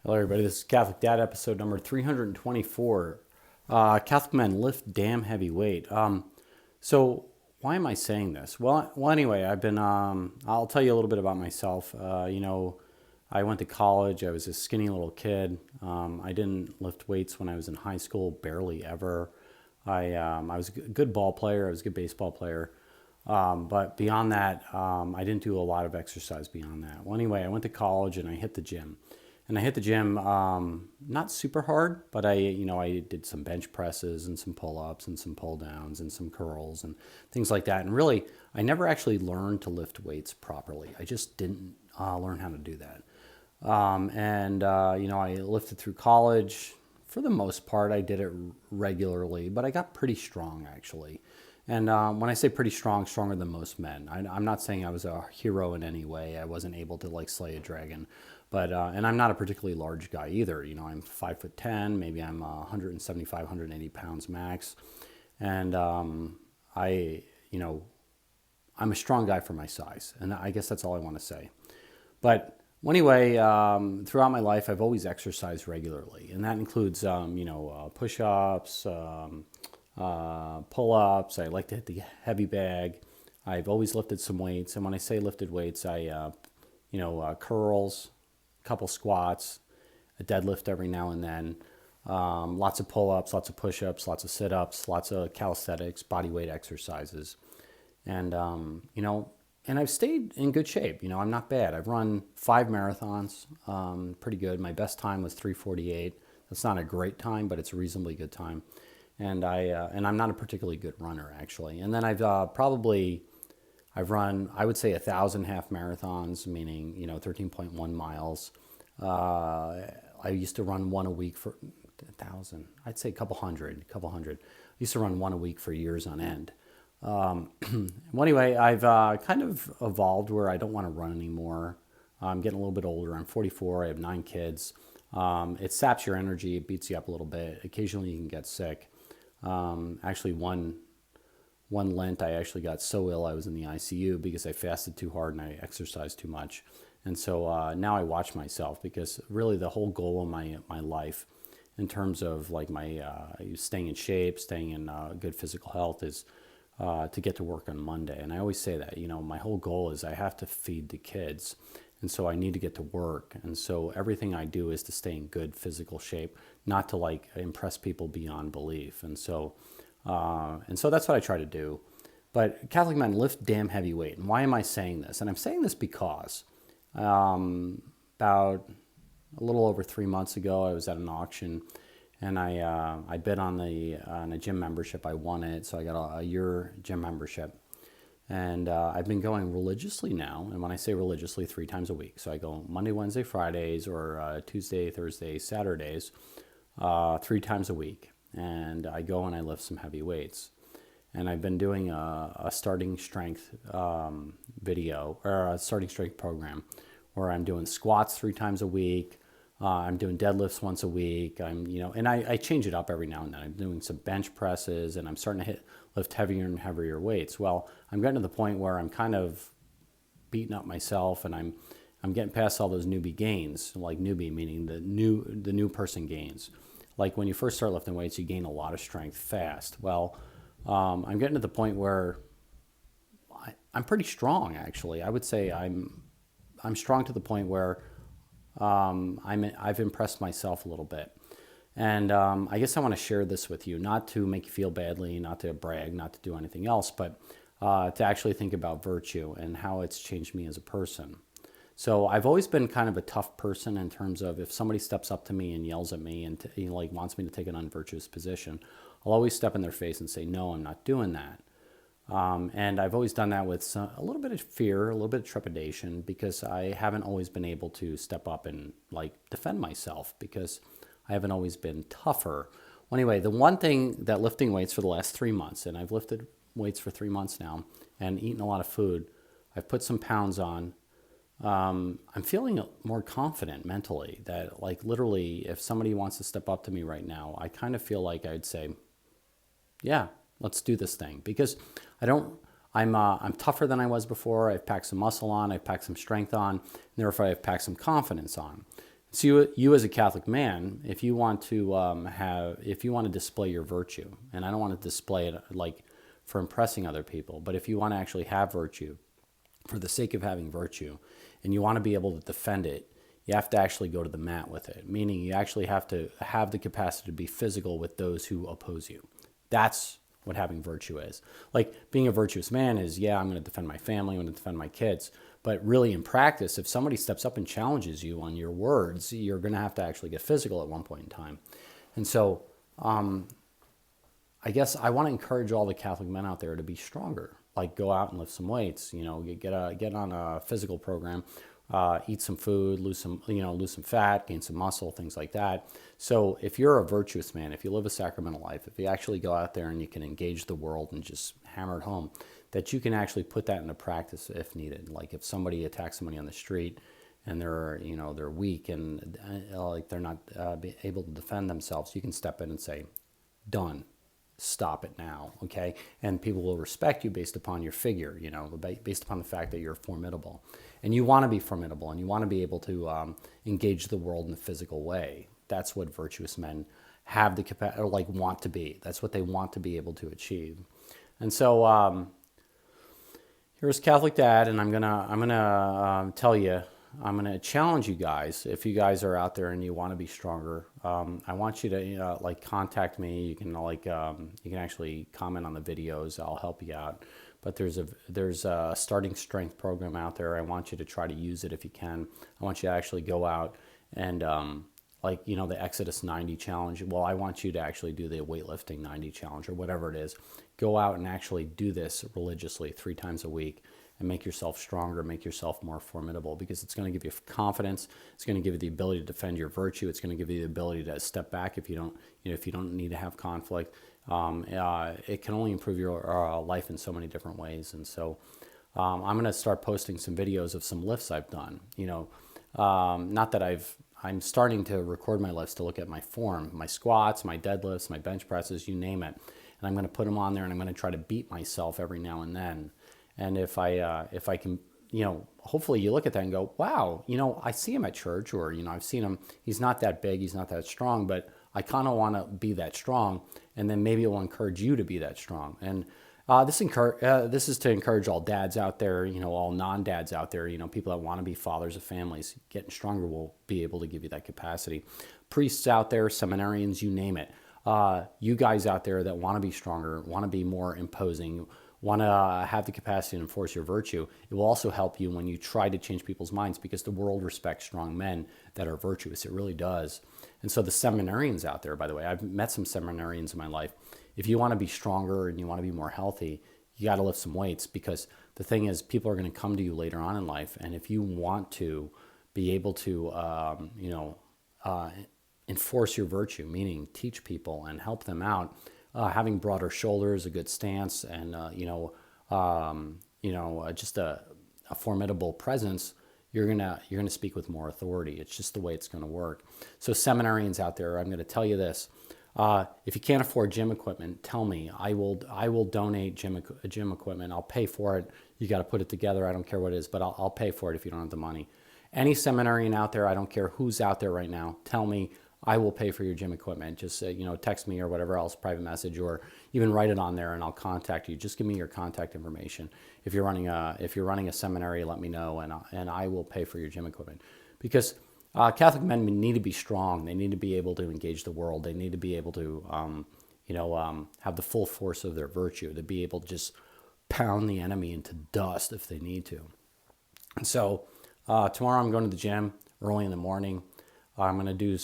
Hello, everybody. This is Catholic Dad, episode number 324. Catholic men lift damn heavy weight. So, why am I saying this? Anyway, I'll tell you a little bit about myself. I went to college. I was a skinny little kid. I didn't lift weights when I was in high school, barely ever. I was a good ball player. I was a good baseball player. But beyond that, I didn't do a lot of exercise beyond that. Well, anyway, I went to college and I hit the gym. And I hit the gym not super hard, but I did some bench presses and some pull-ups and some pull-downs and some curls and things like that. And really, I never actually learned to lift weights properly. I just didn't learn how to do that. I lifted through college. For the most part, I did it regularly, but I got pretty strong actually. And when I say pretty strong, stronger than most men. I'm not saying I was a hero in any way. I wasn't able to like slay a dragon, and I'm not a particularly large guy either. I'm 5'10", maybe I'm 175, 180 pounds max, and I, you know, I'm a strong guy for my size, and I guess that's all I want to say. But anyway, throughout my life, I've always exercised regularly, and that includes, push-ups, pull-ups. I like to hit the heavy bag. I've always lifted some weights, and when I say lifted weights, curls, a couple squats, a deadlift every now and then, lots of pull-ups, lots of push-ups, lots of sit-ups, lots of calisthenics, body weight exercises, and and I've stayed in good shape. I'm not bad. I've run 5 marathons, pretty good. My best time was 3:48. That's not a great time, but it's a reasonably good time. And I'm not a particularly good runner actually. And then I've run, I would say, 1,000 half marathons, meaning 13.1 miles. I used to run one a week for 1,000. I'd say a couple hundred. I used to run one a week for years on end. Well, anyway, I've kind of evolved where I don't want to run anymore. I'm getting a little bit older. I'm 44. I have 9 kids. It saps your energy. It beats you up a little bit. Occasionally, you can get sick. Actually, one Lent, I actually got so ill I was in the ICU because I fasted too hard and I exercised too much. And so now I watch myself because really the whole goal of my life, in terms of like my staying in shape, staying in good physical health, is to get to work on Monday. And I always say that, my whole goal is I have to feed the kids. And so I need to get to work. And so everything I do is to stay in good physical shape, not to like impress people beyond belief. And so that's what I try to do. But Catholic men lift damn heavy weight. And why am I saying this? And I'm saying this because about a little over 3 months ago, I was at an auction and I bid on a gym membership. I won it, so I got a year gym membership. And I've been going religiously now. And when I say religiously, 3 times a week. So I go Monday, Wednesday, Fridays, or Tuesday, Thursday, Saturdays, 3 times a week. And I go and I lift some heavy weights. And I've been doing a starting strength video, or a starting strength program, where I'm doing squats 3 times a week. I'm doing deadlifts once a week. And I change it up every now and then. I'm doing some bench presses, and I'm starting to lift heavier and heavier weights. Well, I'm getting to the point where I'm kind of beating up myself, and I'm getting past all those newbie gains, like newbie meaning the new person gains. Like when you first start lifting weights, you gain a lot of strength fast. Well, I'm getting to the point where I'm pretty strong actually. I would say I'm strong to the point where I've impressed myself a little bit. And I guess I want to share this with you, not to make you feel badly, not to brag, not to do anything else, but to actually think about virtue and how it's changed me as a person. So I've always been kind of a tough person in terms of if somebody steps up to me and yells at me and wants me to take an unvirtuous position, I'll always step in their face and say, no, I'm not doing that. And I've always done that with a little bit of fear, a little bit of trepidation, because I haven't always been able to step up and defend myself because I haven't always been tougher. Well, anyway, the one thing that lifting weights for the last 3 months, and I've lifted weights for 3 months now and eaten a lot of food, I've put some pounds on. I'm feeling more confident mentally that literally if somebody wants to step up to me right now, I kind of feel like I'd say, yeah, let's do this thing, because I'm tougher than I was before. I've packed some muscle on, I've packed some strength on, and therefore I've packed some confidence on. So you as a Catholic man, if you want to if you want to display your virtue, and I don't want to display it like for impressing other people, but if you want to actually have virtue for the sake of having virtue, and you want to be able to defend it, you have to actually go to the mat with it. Meaning you actually have to have the capacity to be physical with those who oppose you. That's what having virtue is. Like being a virtuous man is, yeah, I'm going to defend my family, I'm going to defend my kids. But really in practice, if somebody steps up and challenges you on your words, you're going to have to actually get physical at one point in time. And so I guess I want to encourage all the Catholic men out there to be stronger. Like go out and lift some weights, get on a physical program, eat some food, lose some fat, gain some muscle, things like that. So if you're a virtuous man, if you live a sacramental life, if you actually go out there and you can engage the world and just hammer it home, that you can actually put that into practice if needed. Like if somebody attacks somebody on the street and they're weak and like they're not able to defend themselves, you can step in and say, done. Stop it now, okay? And people will respect you based upon your figure, based upon the fact that you're formidable. And you want to be formidable, and you want to be able to engage the world in a physical way. That's what virtuous men have the capacity, or like want to be. That's what they want to be able to achieve. And so here's Catholic Dad, and I'm gonna tell you, I'm gonna challenge you guys. If you guys are out there and you want to be stronger, I want you to contact me. You can you can actually comment on the videos. I'll help you out. But there's a starting strength program out there. I want you to try to use it if you can. I want you to actually go out and the Exodus 90 challenge. Well, I want you to actually do the weightlifting 90 challenge or whatever it is. Go out and actually do this religiously 3 times a week and make yourself stronger, make yourself more formidable, because it's going to give you confidence. It's going to give you the ability to defend your virtue. It's going to give you the ability to step back if you don't need to have conflict. It can only improve your life in so many different ways. And so I'm going to start posting some videos of some lifts I've done. Not that I'm starting to record my lifts to look at my form, my squats, my deadlifts, my bench presses, you name it. And I'm going to put them on there, and I'm going to try to beat myself every now and then. And if I can, hopefully you look at that and go, wow, I see him at church, or, I've seen him, he's not that big, he's not that strong, but I kind of want to be that strong. And then maybe it will encourage you to be that strong. And this is to encourage all dads out there, all non-dads out there, people that want to be fathers of families. Getting stronger will be able to give you that capacity. Priests out there, seminarians, you name it. You guys out there that want to be stronger, want to be more imposing, want to have the capacity to enforce your virtue, it will also help you when you try to change people's minds, because the world respects strong men that are virtuous. It really does. And so the seminarians out there, by the way, I've met some seminarians in my life. If you want to be stronger and you want to be more healthy, you got to lift some weights, because the thing is, people are going to come to you later on in life. And if you want to be able to, enforce your virtue, meaning teach people and help them out, having broader shoulders, a good stance, and just a formidable presence, you're gonna speak with more authority. It's just the way it's going to work. So seminarians out there, I'm going to tell you this: if you can't afford gym equipment, tell me. I will donate gym equipment. I'll pay for it. You got to put it together. I don't care what it is, but I'll pay for it if you don't have the money. Any seminarian out there, I don't care who's out there right now, tell me. I will pay for your gym equipment. Just text me or whatever else, private message, or even write it on there, and I'll contact you. Just give me your contact information. If you're running a seminary, let me know, and I will pay for your gym equipment. Because Catholic men need to be strong. They need to be able to engage the world. They need to be able to have the full force of their virtue, to be able to just pound the enemy into dust if they need to. And so tomorrow I'm going to the gym early in the morning. I'm going to do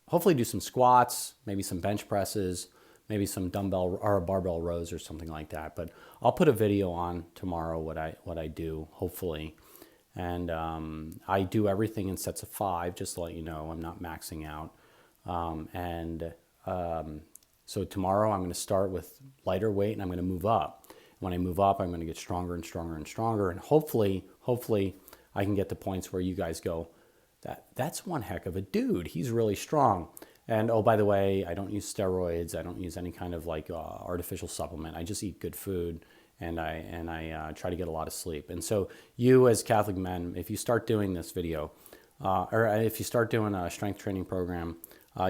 hopefully do some squats, maybe some bench presses, maybe some dumbbell or barbell rows or something like that. But I'll put a video on tomorrow what I do, hopefully. And I do everything in sets of 5, just to let you know. I'm not maxing out. So tomorrow I'm going to start with lighter weight, and I'm going to move up. When I move up, I'm going to get stronger and stronger and stronger. And hopefully I can get to points where you guys go, that's one heck of a dude. He's really strong. And oh, by the way, I don't use steroids. I don't use any kind of artificial supplement. I just eat good food, and I try to get a lot of sleep. And so you, as Catholic men, if you start doing this video, or if you start doing a strength training program,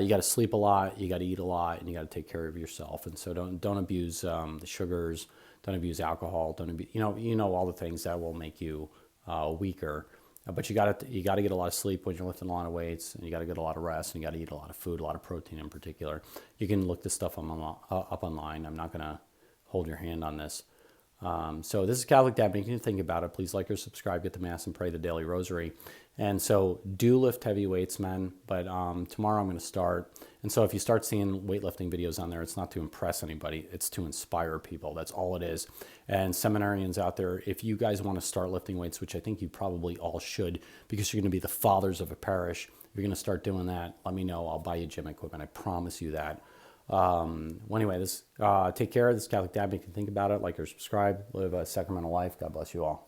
you got to sleep a lot, you got to eat a lot, and you got to take care of yourself. And so don't abuse the sugars, don't abuse alcohol, don't abuse, all the things that will make you weaker. But you got to get a lot of sleep when you're lifting a lot of weights, and you got to get a lot of rest, and you got to eat a lot of food, a lot of protein in particular. You can look this stuff up online. I'm not going to hold your hand on this. So this is Catholic Dad making you think about it. Please like or subscribe, get the Mass, and pray the Daily Rosary. And so do lift heavy weights, men. But tomorrow I'm going to start. And so if you start seeing weightlifting videos on there, it's not to impress anybody. It's to inspire people. That's all it is. And seminarians out there, if you guys want to start lifting weights, which I think you probably all should, because you're going to be the fathers of a parish, you're going to start doing that, let me know. I'll buy you gym equipment. I promise you that. Well, anyway, take care. This is Catholic Dad. You can think about it, like or subscribe, live a sacramental life. God bless you all.